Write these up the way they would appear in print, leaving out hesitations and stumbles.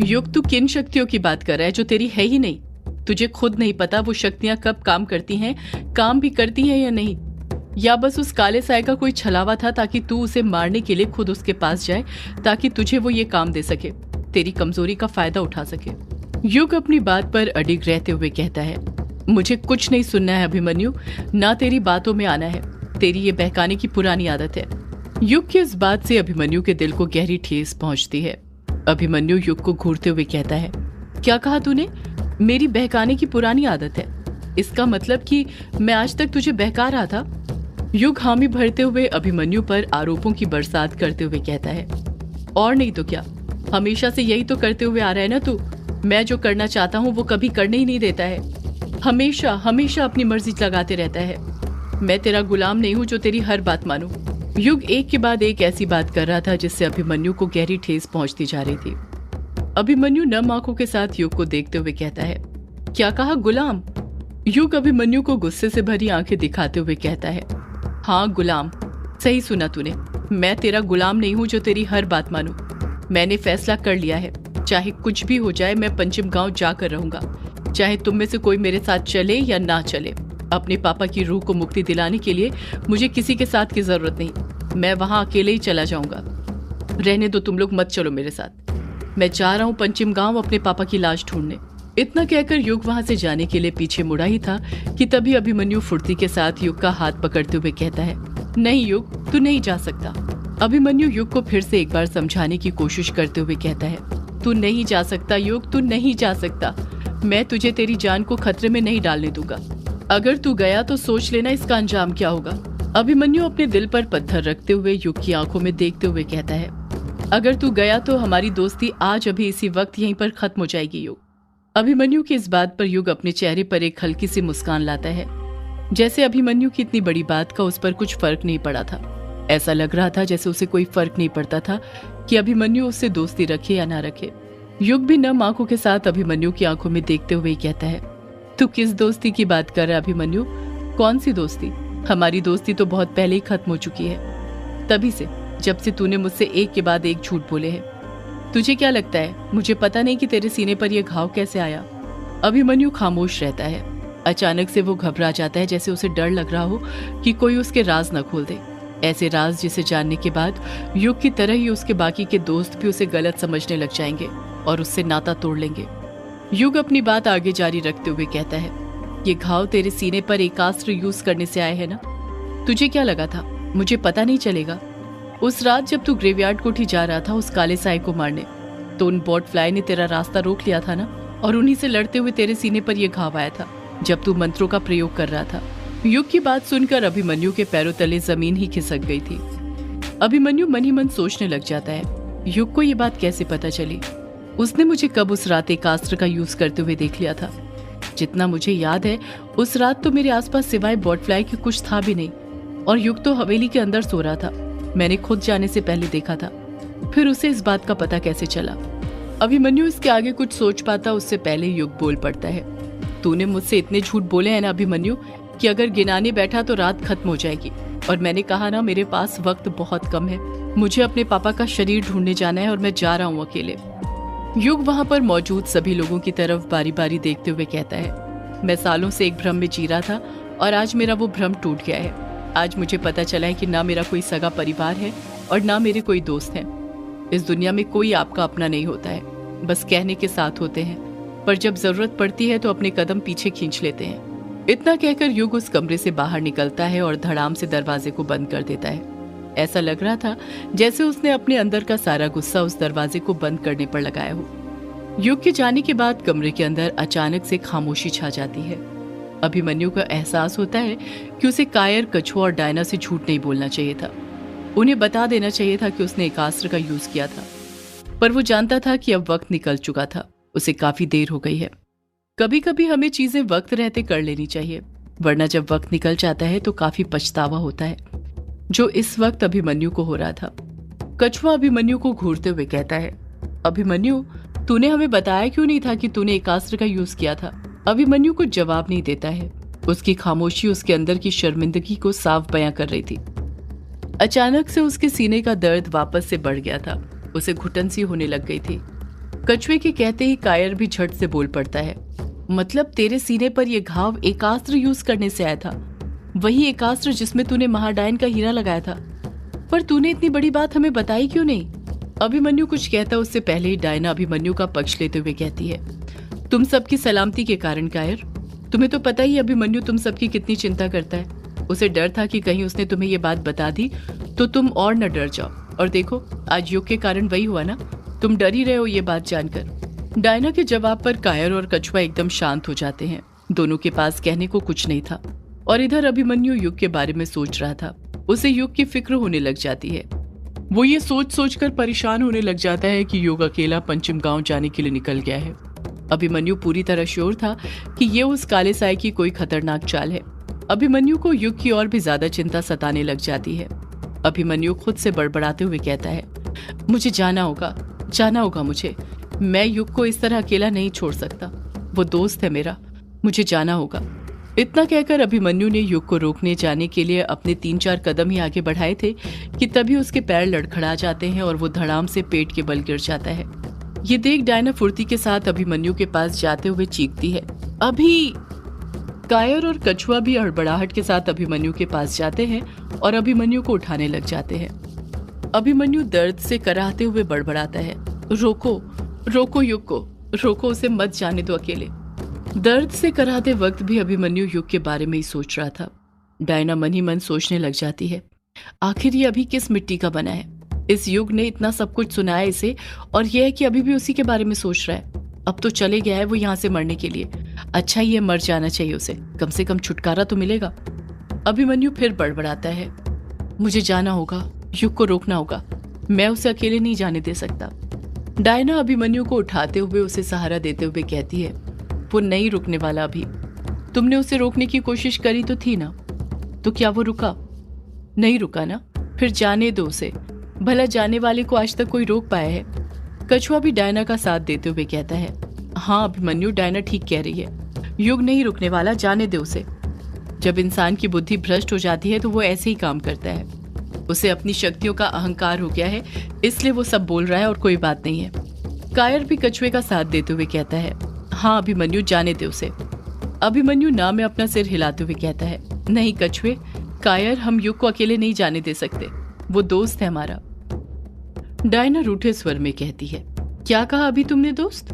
युग, तू किन शक्तियों की बात कर रहा है जो तेरी है ही नहीं? तुझे खुद नहीं पता वो शक्तियां कब काम करती हैं, काम भी करती हैं या नहीं? या बस उस काले साए का कोई छलावा था ताकि तू उसे मारने के लिए खुद उसके पास जाए, ताकि तुझे वो ये काम दे सके, तेरी कमजोरी का फायदा उठा सके। युग अपनी बात पर अडिग रहते हुए कहता है, मुझे कुछ नहीं सुनना है अभिमन्यु, ना तेरी बातों में आना है। तेरी ये बहकाने की पुरानी आदत है। युग की इस बात से अभिमन्यु के दिल को गहरी ठेस पहुंचती है। अभिमन्यु युग को घूरते हुए कहता है, क्या कहा तूने? मेरी बहकाने की पुरानी आदत है? इसका मतलब कि मैं आज तक तुझे बहका रहा था? युग हामी भरते हुए अभिमन्यु पर आरोपों की बरसात करते हुए कहता है, और नहीं तो क्या, हमेशा से यही तो करते हुए आ रहा है ना तू। मैं जो करना चाहता हूँ वो कभी करने ही नहीं देता है। हमेशा हमेशा अपनी मर्जी लगाते रहता है। मैं तेरा गुलाम नहीं हूँ जो तेरी हर बात मानूं। युग एक के बाद एक ऐसी बात कर रहा था जिससे अभिमन्यु को गहरी ठेस पहुंचती जा रही थी। अभिमन्यु नम आंखों के साथ युग को देखते हुए कहता है, क्या कहा गुलाम? युग अभिमन्यु को गुस्से से भरी आंखें दिखाते हुए कहता है, हाँ गुलाम, सही सुना तूने। मैं तेरा गुलाम नहीं हूँ जो तेरी हर बात मानूं। मैंने फैसला कर लिया है, चाहे कुछ भी हो जाए मैं पंचम गांव जाकर रहूंगा। चाहे तुम में से कोई मेरे साथ चले या ना चले, अपने पापा की रूह को मुक्ति दिलाने के लिए मुझे किसी के साथ की जरूरत नहीं। मैं वहां अकेले ही चला जाऊंगा। रहने दो, तुम लोग मत चलो मेरे साथ। मैं जा रहा हूँ पंचम गांव अपने पापा की लाश ढूंढने। इतना कहकर युग वहां से जाने के लिए पीछे मुड़ा ही था कि तभी अभिमन्यु फुर्ती के साथ युग का हाथ पकड़ते हुए कहता है, नहीं युग, तू नहीं जा सकता। अभिमन्यु युग को फिर से एक बार समझाने की कोशिश करते हुए कहता है, तू नहीं जा सकता युग, तू नहीं जा सकता। मैं तुझे तेरी जान को खतरे में नहीं डालने दूंगा। अगर तू गया तो सोच लेना इसका अंजाम क्या होगा। अभिमन्यु अपने दिल पर पत्थर रखते हुए युग की आंखों में देखते हुए कहता है, अगर तू गया तो हमारी दोस्ती आज अभी इसी वक्त यहीं पर खत्म हो जाएगी युग। अभिमन्यु की इस बात पर युग अपने चेहरे पर एक हल्की सी मुस्कान लाता है, जैसे अभिमन्यु की इतनी बड़ी बात का उस पर कुछ फर्क नहीं पड़ा था। ऐसा लग रहा था जैसे उसे कोई फर्क नहीं पड़ता था कि अभिमन्यु उससे दोस्ती रखे या ना रखे। युग भी नम आंखों के साथ अभिमन्यु की आंखों में देखते हुए कहता है, तू किस दोस्ती की बात कर रहा है अभिमन्यु? कौन सी दोस्ती? हमारी दोस्ती तो बहुत पहले ही खत्म हो चुकी है, तभी से, जब से तूने मुझसे एक के बाद एक झूठ बोले हैं। तुझे क्या लगता है मुझे पता नहीं कि तेरे सीने पर यह घाव कैसे आया? अभिमन्यु खामोश रहता है। अचानक से वो घबरा जाता है, जैसे उसे डर लग रहा हो कि कोई उसके राज न खोल दे। ऐसे राज जिसे जानने के बाद युग की तरह ही उसके बाकी के दोस्त भी उसे गलत समझने लग जाएंगे और उससे नाता तोड़ लेंगे। युग अपनी बात आगे जारी रखते हुए कहता है, ये घाव तेरे सीने पर एकास्त्र यूज करने से आए है ना? तुझे क्या लगा था मुझे पता नहीं चलेगा? उस रात जब तू ग्रेवयार्ड कोठी जा रहा था उस काले साए को मारने, तो उन बॉट फ्लाई ने तेरा रास्ता रोक लिया था ना, और उन्हीं से लड़ते हुए तेरे सीने पर यह घाव आया था जब तू मंत्रों का प्रयोग कर रहा था। युग की बात सुनकर अभिमन्यु के पैरों तले जमीन ही खिसक गई थी। अभिमन्यु मन ही मन सोचने लग जाता है, युग को ये बात कैसे पता चली? उसने मुझे कब उस रात एकास्त्र का यूज करते हुए देख लिया था? जितना मुझे याद है उस रात तो मेरे आसपास सिवाय बॉटफ्लाई के कुछ था भी नहीं, और युग तो हवेली के अंदर सो रहा था। मैंने खुद जाने से पहले देखा था। फिर उसे इस बात का पता कैसे चला? अभिमन्यु इसके आगे कुछ सोच पाता उससे पहले युग बोल पड़ता है, तूने मुझसे इतने झूठ बोले हैं ना अभिमन्यु कि अगर गिनाने बैठा तो रात खत्म हो जाएगी। और मैंने कहा ना, मेरे पास वक्त बहुत कम है, मुझे अपने पापा का शरीर ढूंढने जाना है और मैं जा रहा हूँ अकेले। युग वहां पर मौजूद सभी लोगों की तरफ बारी बारी देखते हुए कहता है, मैं सालों से एक भ्रम में जी रहा था और आज मेरा वो भ्रम टूट गया है। आज मुझे पता चला है कि ना मेरा कोई सगा परिवार है और ना मेरे कोई दोस्त हैं। इस दुनिया में कोई आपका अपना नहीं होता है, बस कहने के साथ होते हैं, पर जब जरूरत पड़ती है तो अपने कदम पीछे खींच लेते हैं। इतना कहकर युग उस कमरे से बाहर निकलता है और धड़ाम से दरवाजे को बंद कर देता है। ऐसा लग रहा था जैसे उसने अपने अंदर का सारा गुस्सा उस दरवाजे को बंद करने पर लगाया हो। युग के जाने के बाद कमरे के अंदर अचानक से खामोशी छा जाती है। अभिमन्यु को एहसास होता है कि उसे कायर, कछुआ और डायना से झूठ नहीं बोलना चाहिए था। उन्हें बता देना चाहिए था कि उसने एकास्त्र का यूज किया था, पर वो जानता था कि अब वक्त निकल चुका था, उसे काफी देर हो गई है। कभी कभी हमें चीजें वक्त रहते कर लेनी चाहिए, वरना जब वक्त निकल जाता है तो काफी पछतावा होता है, जो इस वक्त अभिमन्यु को हो रहा था। कछुआ अभिमन्यु को घूरते हुए कहता है, अभिमन्यु तूने हमें बताया क्यों नहीं था कि तूने एकास्त्र का यूज किया था? अभिमन्यु कुछ जवाब नहीं देता है। उसकी खामोशी उसके अंदर की शर्मिंदगी को साफ बयां कर रही थी। अचानक से उसके सीने का दर्द वापस से बढ़ गया था, उसे घुटन सी होने लग गई थी। कछुए के कहते ही कायर भी झट से बोल पड़ता है, मतलब तेरे सीने पर यह घाव एकास्त्र यूज करने से आया था, वही एकास्त्र जिसमें तूने महाडायन का हीरा लगाया था। पर तूने इतनी बड़ी बात हमें बताई क्यों नहीं? अभिमन्यु कुछ कहता उससे पहले ही डायना अभिमन्यु का पक्ष लेते हुए कहती है, तुम सबकी सलामती के कारण कायर, तुम्हें तो पता ही अभिमन्यु तुम सबकी कितनी चिंता करता है। उसे डर था कि कहीं उसने तुम्हें ये बात बता दी तो तुम और न डर जाओ, और देखो आज युग के कारण वही हुआ ना, तुम डर ही रहे हो ये बात जानकर। डायना के जवाब पर कायर और कछुआ एकदम शांत हो जाते हैं। दोनों के पास कहने को कुछ नहीं था। और इधर अभिमन्यु युग के बारे में सोच रहा था। उसे युग की फिक्र होने लग जाती है। वो ये सोच सोच कर परेशान होने लग जाता है कि युग अकेला पंचम गांव जाने के लिए निकल गया है। अभिमन्यु पूरी तरह श्योर था कि ये उस काले साए की कोई खतरनाक चाल है। अभिमन्यु को युग की और भी ज्यादा चिंता सताने लग जाती है। अभिमन्यु खुद से बड़बड़ाते हुए कहता है, मुझे जाना होगा मुझे। मैं युग को इस तरह अकेला नहीं छोड़ सकता, वो दोस्त है मेरा, मुझे जाना होगा। इतना कहकर अभिमन्यु ने युग को रोकने जाने के लिए अपने 3-4 कदम ही आगे बढ़ाए थे कि तभी उसके पैर लड़खड़ा जाते हैं और वो धड़ाम से पेट के बल गिर जाता है। ये देख डायना फुर्ती के साथ अभिमन्यु के पास जाते हुए चीखती है, अभी। कायर और कछुआ भी हड़बड़ाहट के साथ अभिमन्यु के पास जाते हैं और अभिमन्यु को उठाने लग जाते हैं। अभिमन्यु दर्द से कराहते हुए बड़बड़ाता है, रोको युग को, रोको, उसे मत जाने दो अकेले। दर्द से कराहते वक्त भी अभिमन्यु युग के बारे में ही सोच रहा था। डायना मन ही मन सोचने लग जाती है, आखिर ये अभी किस मिट्टी का बना है? इस युग ने इतना सब कुछ सुनाया इसे, और यह है कि अभी भी उसी के बारे में सोच रहा है। अब तो चले गया है वो यहाँ से मरने के लिए। अच्छा ये मर जाना चाहिए उसे, कम से कम छुटकारा तो मिलेगा। अभिमन्यु फिर बड़बड़ाता है, मुझे जाना होगा, युग को रोकना होगा, मैं उसे अकेले नहीं जाने दे सकता। डायना अभिमन्यु को उठाते हुए उसे सहारा देते हुए कहती है, वो नहीं रुकने वाला अभी। तुमने उसे रोकने की कोशिश करी तो थी ना, तो क्या वो रुका? नहीं रुका ना, फिर जाने दो उसे, भला जाने वाले को आज तक कोई रोक पाया है? कछुआ भी डायना का साथ देते हुए कहता है, हाँ अभिमन्यु, डायना ठीक कह रही है, युग नहीं रुकने वाला, जाने दे उसे। जब इंसान की बुद्धि भ्रष्ट हो जाती है तो वो ऐसे ही काम करता है। उसे अपनी शक्तियों का अहंकार हो गया है, इसलिए वो सब बोल रहा है और कोई बात नहीं है। कायर भी कछुए का साथ देते हुए कहता है, हाँ अभिमन्यु, जाने दे उसे। अभिमन्यु ना में अपना सिर हिलाते हुए कहता है, नहीं कछुए, कायर, हम युग को अकेले नहीं जाने दे सकते, वो दोस्त है हमारा। डायना रूठे स्वर में कहती है, क्या कहा अभी तुमने दोस्त?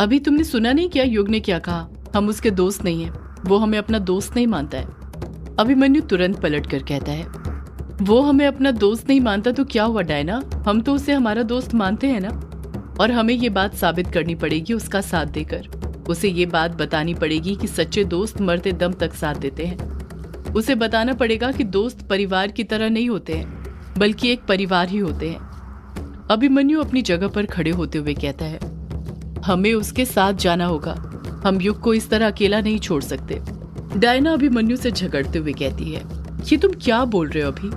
अभी तुमने सुना नहीं क्या युग ने क्या कहा? हम उसके दोस्त नहीं हैं, वो हमें अपना दोस्त नहीं मानता है। अभिमन्यु तुरंत पलट कर कहता है, वो हमें अपना दोस्त नहीं मानता तो क्या हुआ डायना, हम तो उसे हमारा दोस्त मानते हैं ना, और हमें ये बात साबित करनी पड़ेगी उसका साथ देकर। उसे ये बात बतानी पड़ेगी कि सच्चे दोस्त मरते दम तक साथ देते हैं। उसे बताना पड़ेगा कि दोस्त परिवार की तरह नहीं होते हैं, बल्कि एक परिवार ही होते हैं। अभिमन्यु अपनी जगह पर खड़े होते हुए कहता है, हमें उसके साथ जाना होगा, हम युग को इस तरह अकेला नहीं छोड़ सकते। डायना अभिमन्यु से झगड़ते हुए कहती है, ये तुम क्या बोल रहे हो अभी?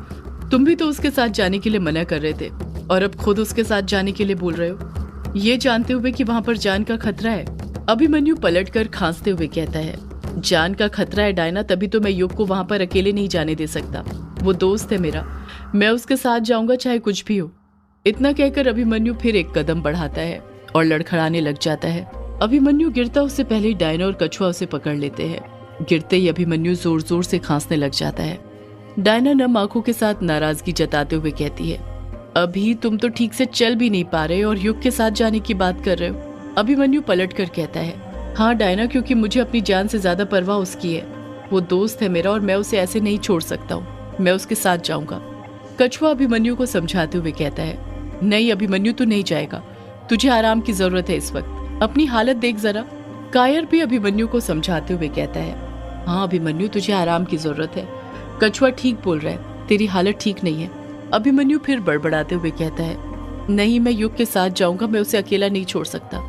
तुम भी तो उसके साथ जाने के लिए मना कर रहे थे, और अब खुद उसके साथ जाने के लिए बोल रहे हो, ये जानते हुए कि वहां पर जान का खतरा है। अभिमन्यु पलट कर खांसते हुए कहता है, जान का खतरा है डायना, तभी तो मैं युग को वहां पर अकेले नहीं जाने दे सकता। वो दोस्त है मेरा, मैं उसके साथ जाऊंगा चाहे कुछ भी हो। इतना कहकर अभिमन्यु फिर एक कदम बढ़ाता है और लड़खड़ाने लग जाता है। अभिमन्यु गिरता उससे पहले डायना और कछुआ उसे पकड़ लेते हैं। गिरते ही अभिमन्यु जोर जोर से खांसने लग जाता है। डायना नम आंखों के साथ नाराजगी जताते हुए कहती है, अभी तुम तो ठीक से चल भी नहीं पा रहे और युग के साथ जाने की बात कर रहे हो। अभिमन्यु पलट कर कहता है, हाँ डायना, क्योंकि मुझे अपनी जान से ज्यादा परवाह उसकी है। वो दोस्त है मेरा और मैं उसे ऐसे नहीं छोड़ सकता हूँ, मैं उसके साथ जाऊंगा। कछुआ अभिमन्यु को समझाते हुए कहता है, नहीं अभिमन्यु, तू नहीं जाएगा, तुझे आराम की जरूरत है इस वक्त, अपनी हालत देख जरा। कायर भी अभिमन्यु को समझाते हुए कहता है, हाँ अभिमन्यु, तुझे आराम की जरूरत है, कछुआ ठीक बोल रहा है, तेरी हालत ठीक नहीं है। अभिमन्यु फिर बड़बड़ाते हुए कहता है, नहीं मैं युग के साथ जाऊंगा, मैं उसे अकेला नहीं छोड़ सकता।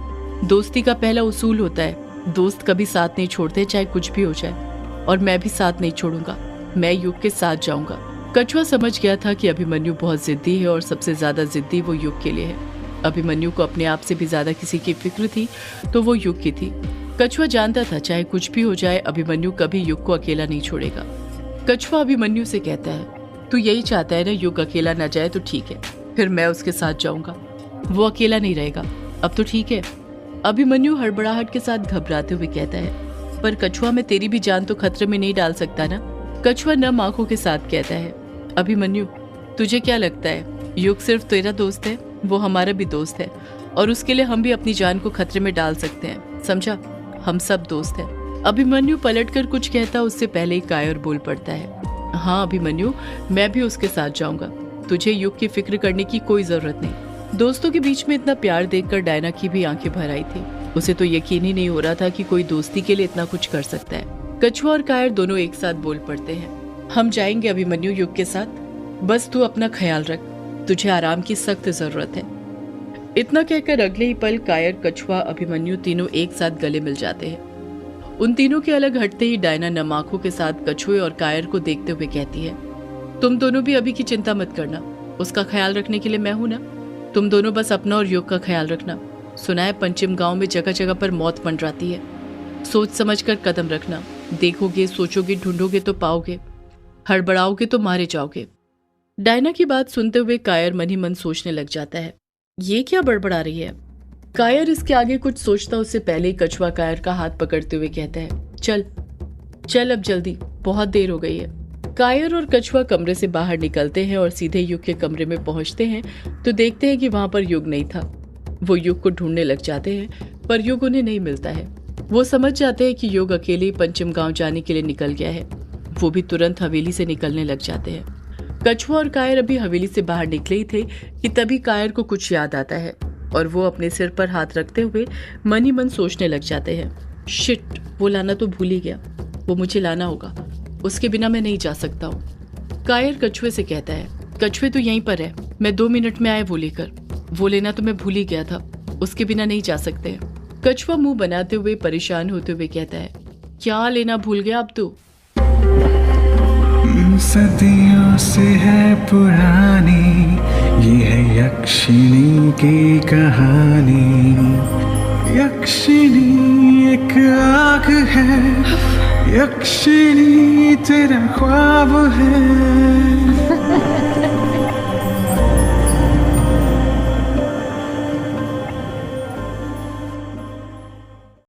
दोस्ती का पहला उसूल होता है, दोस्त कभी साथ नहीं छोड़ते चाहे कुछ भी हो जाए, और मैं भी साथ नहीं छोड़ूंगा, मैं युग के साथ जाऊंगा। कछुआ समझ गया था कि अभिमन्यु बहुत जिद्दी है और सबसे ज्यादा जिद्दी वो युग के लिए है। अभिमन्यु को अपने आप से भी ज्यादा किसी की फिक्र थी तो वो युग की थी। कछुआ जानता था चाहे कुछ भी हो जाए अभिमन्यु कभी युग को अकेला नहीं छोड़ेगा। कछुआ अभिमन्यु से कहता है, तू यही चाहता है ना युग अकेला न जाए तो ठीक है, फिर मैं उसके साथ जाऊंगा, वो अकेला नहीं रहेगा, अब तो ठीक है। अभिमन्यु हड़बड़ाहट के साथ घबराते हुए कहता है, पर कछुआ, मैं तेरी भी जान तो खतरे में नहीं डाल सकता ना। कछुआ नम आंखों के साथ कहता है, अभिमन्यु तुझे क्या लगता है युग सिर्फ तेरा दोस्त है? वो हमारा भी दोस्त है और उसके लिए हम भी अपनी जान को खतरे में डाल सकते हैं, समझा? हम सब दोस्त हैं। अभिमन्यु पलटकर कुछ कहता उससे पहले ही कायर बोल पड़ता है, हाँ अभिमन्यु, मैं भी उसके साथ जाऊंगा। तुझे युग की फिक्र करने की कोई जरूरत नहीं। दोस्तों के बीच में इतना प्यार देखकर डायना की भी आंखें भर आई थी। उसे तो यकीन ही नहीं हो रहा था कि कोई दोस्ती के लिए इतना कुछ कर सकता है। कछुआ और कायर दोनों एक साथ बोल पड़ते हैं, हम जाएंगे अभिमन्यु युग के साथ, बस तू अपना ख्याल रख, तुझे आराम की सख्त जरूरत है। इतना कहकर अगले ही पल कायर, कछुआ, अभिमन्यु तीनों एक साथ गले मिल जाते हैं। उन तीनों के अलग हटते ही डायना नम आंखों के साथ कछुए और कायर को देखते हुए कहती है, तुम दोनों भी अभी की चिंता मत करना, उसका ख्याल रखने के लिए मैं हूं ना। तुम दोनों बस अपना और युग का ख्याल रखना। सुना है पंचम गांव में जगह जगह पर मौत मंडराती है, सोच समझ कर कदम रखना। देखोगे, सोचोगे, ढूंढोगे तो पाओगे, हड़बड़ाओगे तो मारे जाओगे। डायना की बात सुनते हुए कायर मन ही मन सोचने लग जाता है, ये क्या बड़बड़ा रही है। कायर इसके आगे कुछ सोचता उससे पहले ही कछुआ कायर का हाथ पकड़ते हुए कहता है, चल चल अब जल्दी, बहुत देर हो गई है। कायर और कछुआ कमरे से बाहर निकलते हैं और सीधे युग के कमरे में पहुंचते हैं तो देखते हैं कि वहां पर युग नहीं था। वो युग को ढूंढने लग जाते हैं पर युग उन्हें नहीं मिलता है। वो समझ जाते हैं कि युग अकेले पंचम गांव जाने के लिए निकल गया है। वो भी तुरंत हवेली से निकलने लग जाते हैं। कछुआ और कायर अभी हवेली से बाहर निकले ही थे कि तभी कायर को कुछ याद आता है और वो अपने सिर पर हाथ रखते हुए मन ही मन सोचने लग जाते हैं, शिट, वो लाना तो भूल ही गया, वो मुझे लाना होगा, उसके बिना मैं नहीं जा सकता हूँ। कायर कछुए से कहता है, कछुए तो यहीं पर है, मैं 2 मिनट में आए वो लेकर। वो लेना तो मैं भूल ही गया था, उसके बिना नहीं जा सकते। कछुआ मुंह बनाते हुए परेशान होते हुए कहता है, क्या लेना भूल गया अब तू? सदियों से है पुरानी ये है यक्षिणी की कहानी। यक्षिणी एक आग है, यक्षिणी तेरा ख्वाब है।